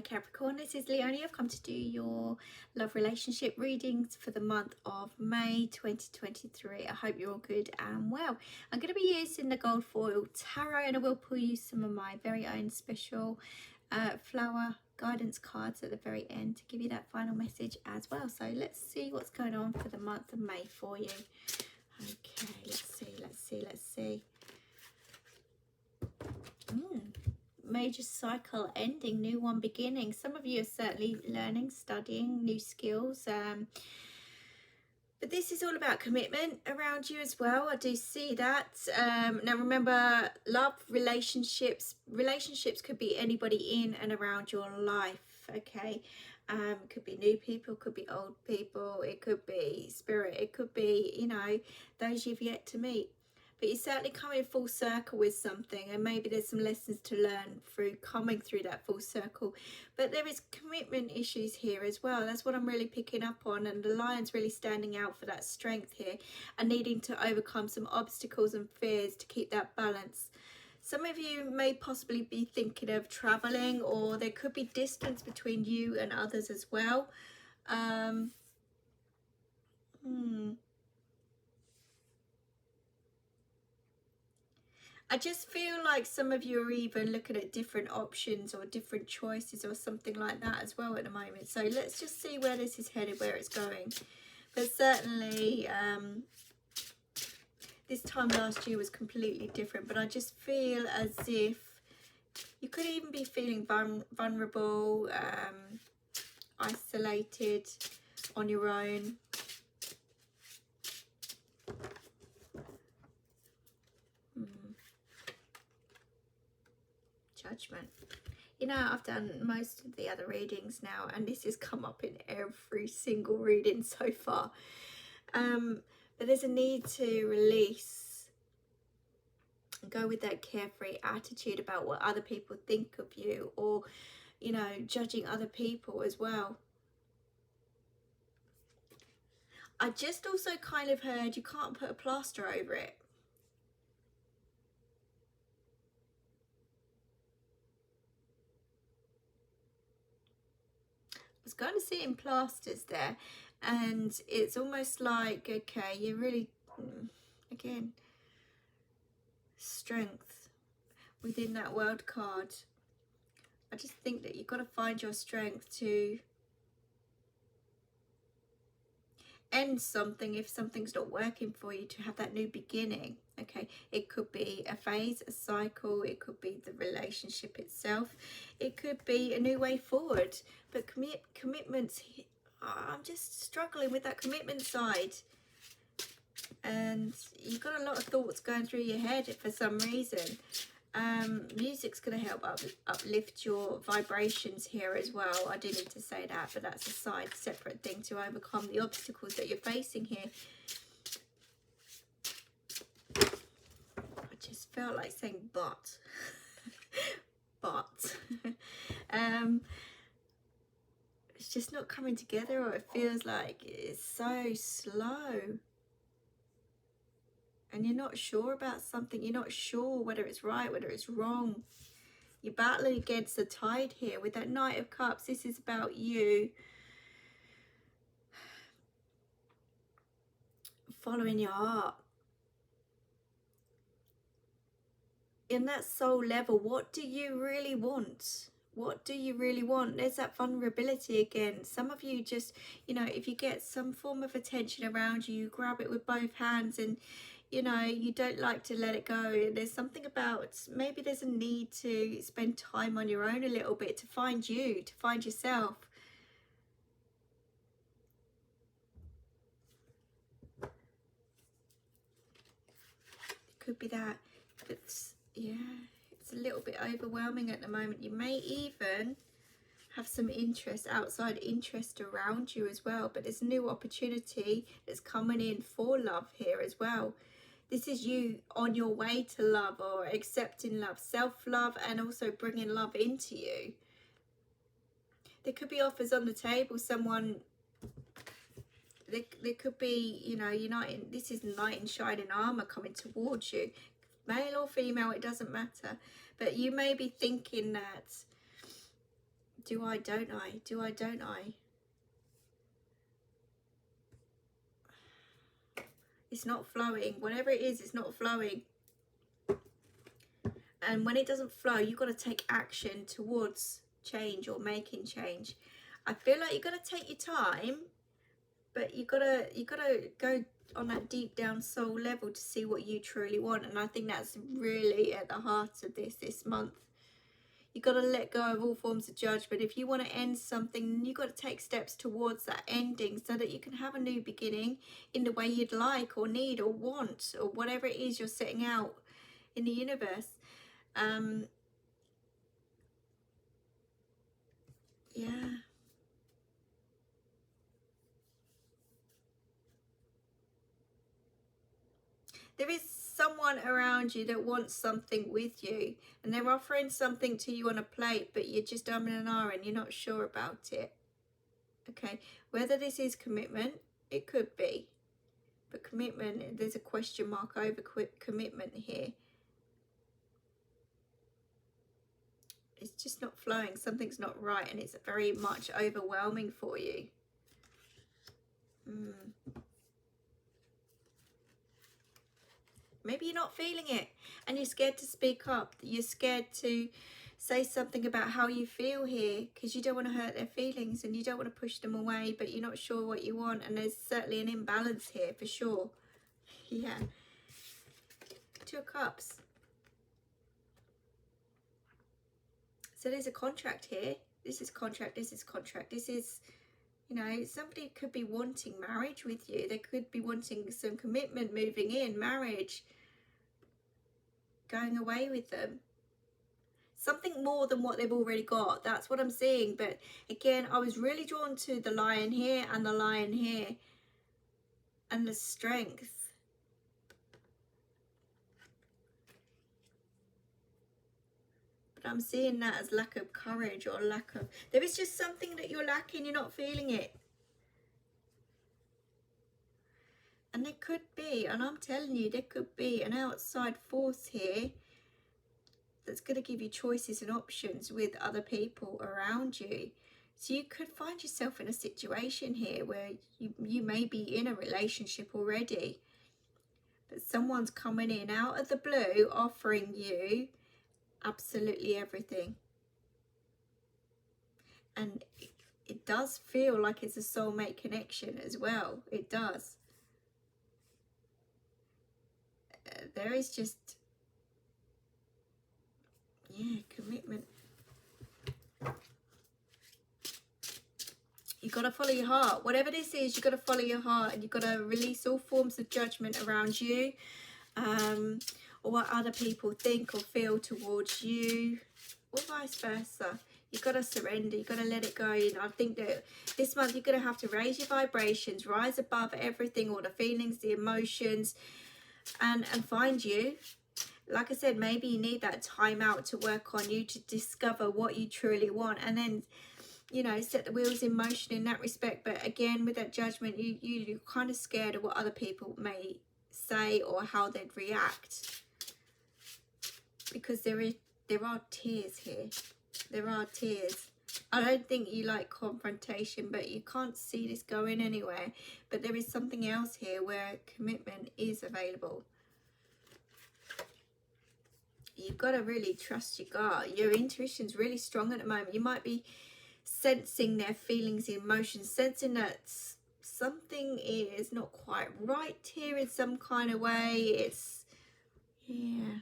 Hello Capricorn, this is Leone. I've come to do your love relationship readings for the month of May 2023. I hope you're all good and well. I'm going to be using the gold foil tarot, and I will pull you some of my very own special flower guidance cards at the very end to give you that final message as well. So let's see what's going on for the month of May for you. Okay, let's see. Major cycle ending, new one beginning. Some of you are certainly learning, studying new skills, but this is all about commitment around you as well. I do see that. Now remember, love, relationships could be anybody in and around your life. Okay, could be new people, could be old people, it could be spirit, it could be, you know, those you've yet to meet. But you're certainly coming full circle with something, and maybe there's some lessons to learn through coming through that full circle. But there is commitment issues here as well. That's what I'm really picking up on, and the lion's really standing out for that strength here and needing to overcome some obstacles and fears to keep that balance. Some of you may possibly be thinking of traveling, or there could be distance between you and others as well. I just feel like some of you are even looking at different options or different choices or something like that as well at the moment. So let's just see where this is headed, where it's going. But certainly this time last year was completely different. But I just feel as if you could even be feeling vulnerable, isolated, on your own. Judgment. You know, I've done most of the other readings now, and this has come up in every single reading so far. But there's a need to release and go with that carefree attitude about what other people think of you, or, you know, judging other people as well. I just also kind of heard you can't put a plaster over it. I was going to see in plasters there, and it's almost like, okay, you really, again, strength within that world card. I just think that you've got to find your strength to end something if something's not working for you, to have that new beginning. Okay, it could be a phase, a cycle, it could be the relationship itself, it could be a new way forward. But commitments, I'm just struggling with that commitment side, and you've got a lot of thoughts going through your head for some reason. Music's going to help uplift your vibrations here as well. I do need to say that, but that's a side separate thing to overcome the obstacles that you're facing here. I just felt like saying but. But it's just not coming together, or it feels like it's so slow. And you're not sure about something, you're not sure whether it's right, whether it's wrong. You're battling against the tide here with that Knight of Cups. This is about you following your heart. In that soul level, what do you really want? What do you really want? There's that vulnerability again. Some of you just, you know, if you get some form of attention around you, you grab it with both hands, and you know, you don't like to let it go. There's something about, maybe there's a need to spend time on your own a little bit, to find you, to find yourself. It could be that, but yeah, it's a little bit overwhelming at the moment. You may even have some interest, outside interest around you as well, but there's a new opportunity that's coming in for love here as well. This is you on your way to love, or accepting love, self-love, and also bringing love into you. There could be offers on the table. Someone, there could be, you know, this is knight in shining armor coming towards you. Male or female, it doesn't matter. But you may be thinking that Do I, don't I? Do I, don't I? It's not flowing. Whatever it is, it's not flowing. And when it doesn't flow, you've got to take action towards change or making change. I feel like you've got to take your time, but you gotta go on that deep down soul level to see what you truly want. And I think that's really at the heart of this month. You've got to let go of all forms of judgment. If you want to end something, you've got to take steps towards that ending so that you can have a new beginning in the way you'd like or need or want, or whatever it is you're setting out in the universe. Yeah. There is someone around you that wants something with you, and they're offering something to you on a plate, but you're just umming and ahhing, you're not sure about it. Okay, whether this is commitment, it could be, but commitment, there's a question mark over commitment here. It's just not flowing. Something's not right, and it's very much overwhelming for you. Maybe you're not feeling it and you're scared to speak up. You're scared to say something about how you feel here because you don't want to hurt their feelings and you don't want to push them away, but you're not sure what you want. And there's certainly an imbalance here for sure. Yeah. 2 of Cups. So there's a contract here. This is contract. This is contract. This is, you know, somebody could be wanting marriage with you. They could be wanting some commitment, moving in, marriage, going away with them. Something more than what they've already got. That's what I'm seeing. But again, I was really drawn to the Lion here and the Lion here. And the Strength. But I'm seeing that as lack of courage or lack of... There is just something that you're lacking. You're not feeling it. And there could be, and I'm telling you, there could be an outside force here that's going to give you choices and options with other people around you. So you could find yourself in a situation here where you may be in a relationship already, but someone's coming in out of the blue offering you absolutely everything. And it does feel like it's a soulmate connection as well. It does. There is just, yeah, commitment. You've got to follow your heart. Whatever this is, you've got to follow your heart, and you've got to release all forms of judgment around you, or what other people think or feel towards you, or vice versa. You've got to surrender. You've got to let it go. You know, I think that this month you're going to have to raise your vibrations, rise above everything, all the feelings, the emotions, and find you. Like I said, maybe you need that time out to work on you, to discover what you truly want, and then, you know, set the wheels in motion in that respect. But again, with that judgment, you're kind of scared of what other people may say or how they'd react, because there are tears here. There are tears. I don't think you like confrontation, but you can't see this going anywhere. But there is something else here where commitment is available. You've got to really trust your gut. Your intuition's really strong at the moment. You might be sensing their feelings, emotions, sensing that something is not quite right here in some kind of way. It's, yeah.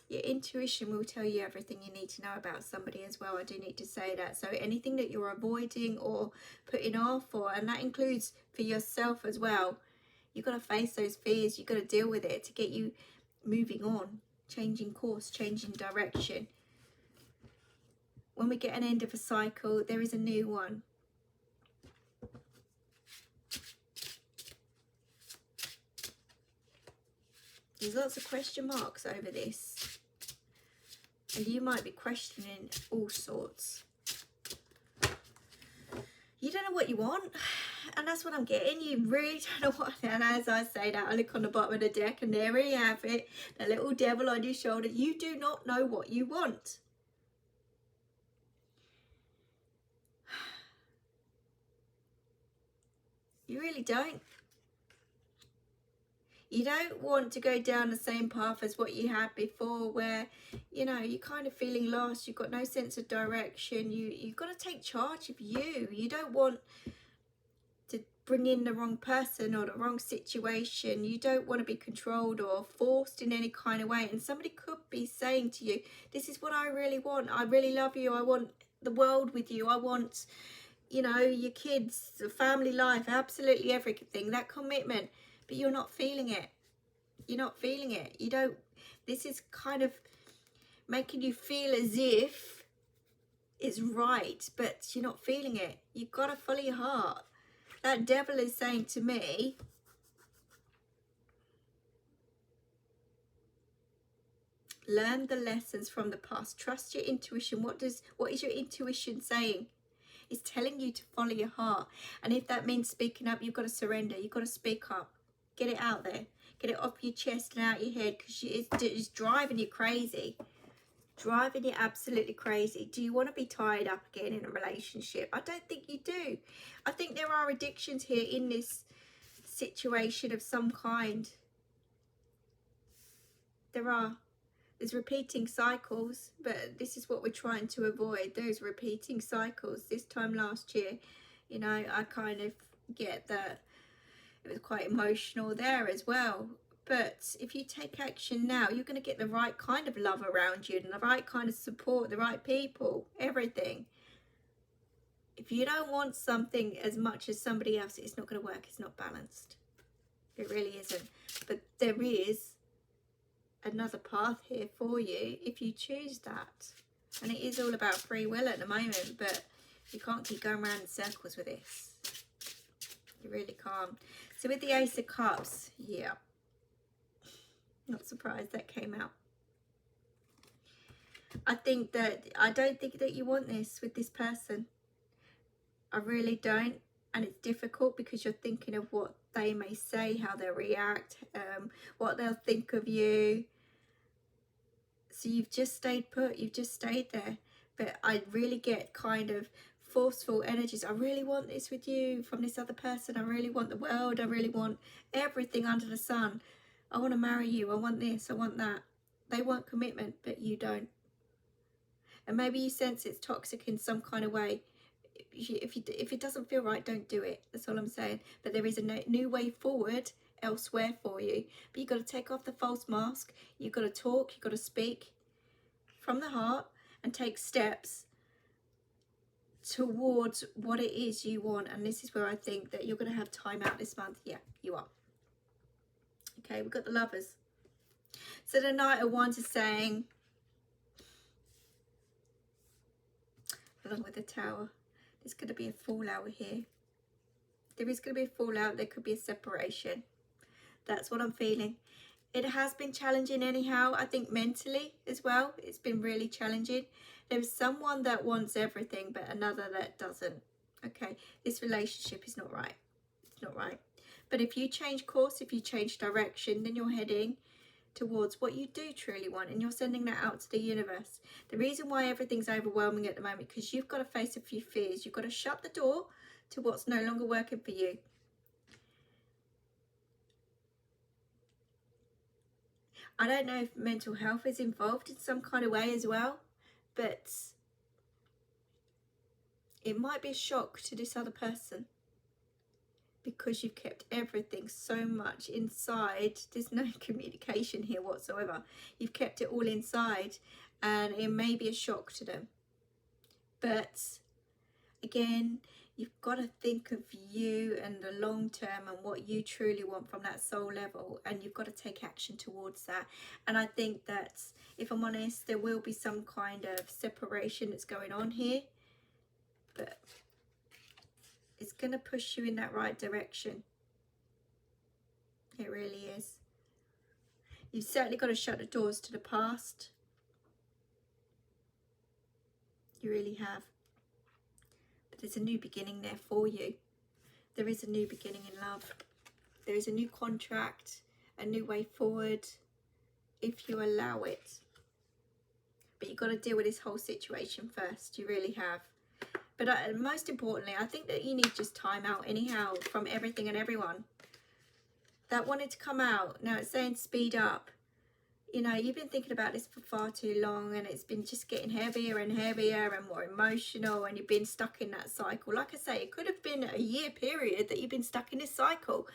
Your intuition will tell you everything you need to know about somebody as well. I do need to say that. So anything that you're avoiding or putting off, and that includes for yourself as well, you've got to face those fears. You've got to deal with it to get you moving on, changing course, changing direction. When we get an end of a cycle, there is a new one. There's lots of question marks over this. And you might be questioning all sorts. You don't know what you want. And that's what I'm getting. You really don't know what. And as I say that, I look on the bottom of the deck, and there we have it, the little devil on your shoulder. You do not know what you want. You really don't. You don't want to go down the same path as what you had before, where, you know, you're kind of feeling lost. You've got no sense of direction. You've got to take charge of you. You don't want to bring in the wrong person or the wrong situation. You don't want to be controlled or forced in any kind of way. And somebody could be saying to you, this is what I really want. I really love you. I want the world with you. I want, you know, your kids, the family life, absolutely everything, that commitment. But you're not feeling it. You're not feeling it. You don't. This is kind of making you feel as if it's right, but you're not feeling it. You've got to follow your heart. That devil is saying to me, learn the lessons from the past. Trust your intuition. What is your intuition saying? It's telling you to follow your heart. And if that means speaking up, you've got to surrender. You've got to speak up. Get it out there. Get it off your chest and out your head, because it's driving you crazy. Driving you absolutely crazy. Do you want to be tied up again in a relationship? I don't think you do. I think there are addictions here in this situation of some kind. There's repeating cycles, but this is what we're trying to avoid, those repeating cycles. This time last year, you know, I kind of get that it was quite emotional there as well. But if you take action now, you're going to get the right kind of love around you and the right kind of support, the right people, everything. If you don't want something as much as somebody else, it's not going to work. It's not balanced. It really isn't. But there is another path here for you if you choose that. And it is all about free will at the moment, but you can't keep going around in circles with this. You really can't. So with the Ace of Cups, yeah. Not surprised that came out. I don't think that you want this with this person. I really don't. And it's difficult because you're thinking of what they may say, how they'll react, what they'll think of you. So you've just stayed put. You've just stayed there. But I really get kind of forceful energies. I really want this with you from this other person. I really want the world. I really want everything under the sun. I want to marry you. I want this. I want that. They want commitment, but you don't. And maybe you sense it's toxic in some kind of way. If it doesn't feel right, don't do it. That's all I'm saying. But there is a new way forward elsewhere for you. But you've got to take off the false mask. You've got to talk. You've got to speak from the heart and take steps towards what it is you want. And this is where I think that you're going to have time out this month. Yeah, you are. Okay, we've got the Lovers. So the Knight of Wands is saying, along with the Tower, there's going to be a fallout here. There is going to be a fallout. There could be a separation. That's what I'm feeling. It has been challenging anyhow. I think mentally as well, it's been really challenging. There's someone that wants everything, but another that doesn't. Okay, this relationship is not right. It's not right. But if you change course, if you change direction, then you're heading towards what you do truly want, and you're sending that out to the universe. The reason why everything's overwhelming at the moment, because you've got to face a few fears. You've got to shut the door to what's no longer working for you. I don't know if mental health is involved in some kind of way as well, but it might be a shock to this other person, because you've kept everything so much inside. There's no communication here whatsoever. You've kept it all inside, and it may be a shock to them. But again, you've got to think of you and the long term and what you truly want from that soul level, and you've got to take action towards that. And I think that, if I'm honest, there will be some kind of separation that's going on here, but it's going to push you in that right direction. It really is. You've certainly got to shut the doors to the past. You really have. But there's a new beginning there for you. There is a new beginning in love. There is a new contract, a new way forward, if you allow it. But you've got to deal with this whole situation first. You really have. But most importantly, I think that you need just time out anyhow from everything and everyone. That wanted to come out. Now it's saying speed up. You know, you've been thinking about this for far too long, and it's been just getting heavier and heavier and more emotional, and you've been stuck in that cycle. Like I say, it could have been a year period that you've been stuck in this cycle.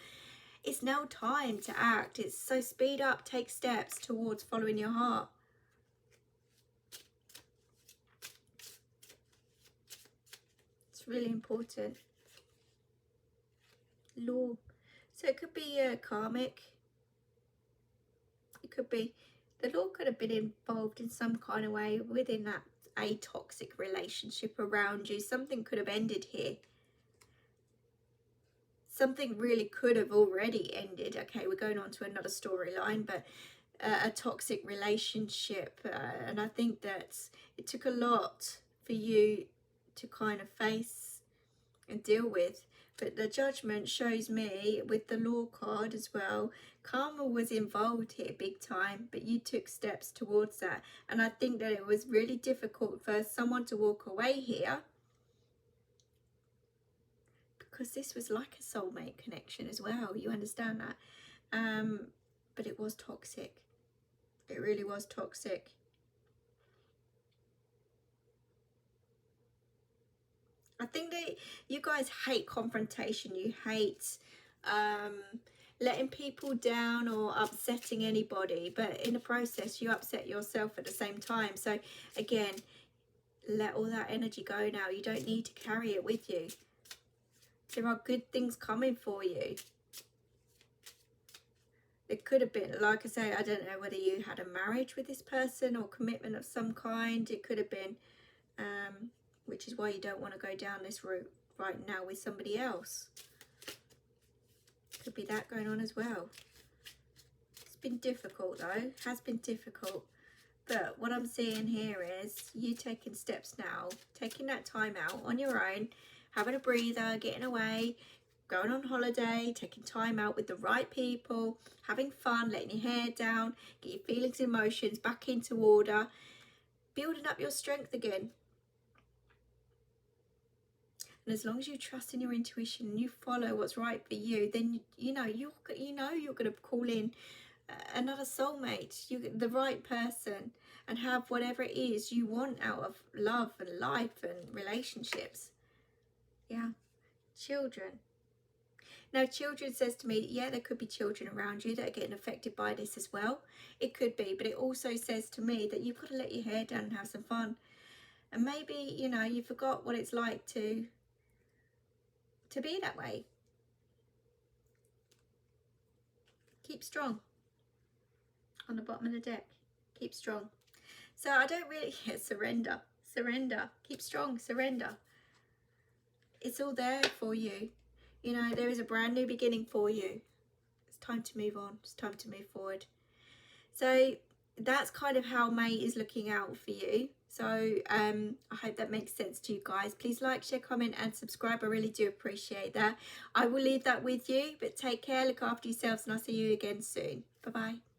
It's now time to act. It's so speed up, take steps towards following your heart. It's really important. Law. So it could be karmic. It could be, the law could have been involved in some kind of way within that a toxic relationship around you. Something could have ended here. Something really could have already ended. Okay, we're going on to another storyline, but a toxic relationship. And I think that it took a lot for you to kind of face and deal with. But the Judgment shows me, with the Law card as well, karma was involved here big time, but you took steps towards that. And I think that it was really difficult for someone to walk away here, because this was like a soulmate connection as well. You understand that? But it was toxic. It really was toxic. I think that you guys hate confrontation. You hate letting people down or upsetting anybody. But in the process, you upset yourself at the same time. So again, let all that energy go now. You don't need to carry it with you. There are good things coming for you. It could have been, like I say, I don't know whether you had a marriage with this person or commitment of some kind. It could have been... which is why you don't want to go down this route right now with somebody else. Could be that going on as well. It's been difficult though, has been difficult. But what I'm seeing here is you taking steps now, taking that time out on your own, having a breather, getting away, going on holiday, taking time out with the right people, having fun, letting your hair down, get your feelings and emotions back into order, building up your strength again. And as long as you trust in your intuition and you follow what's right for you, then you know you're going to call in another soulmate, the right person, and have whatever it is you want out of love and life and relationships. Yeah. Children. Now, children says to me, yeah, there could be children around you that are getting affected by this as well. It could be, but it also says to me that you've got to let your hair down and have some fun. And maybe, you know, you forgot what it's like to be that way. Keep strong. On the bottom of the deck, keep strong. So I don't really, surrender, keep strong, surrender. It's all there for you. You know, there is a brand new beginning for you. It's time to move on. It's time to move forward. So that's kind of how May is looking out for you. So I hope that makes sense to you guys. Please like, share, comment and subscribe. I really do appreciate that. I will leave that with you, but take care, look after yourselves, and I'll see you again soon. Bye bye.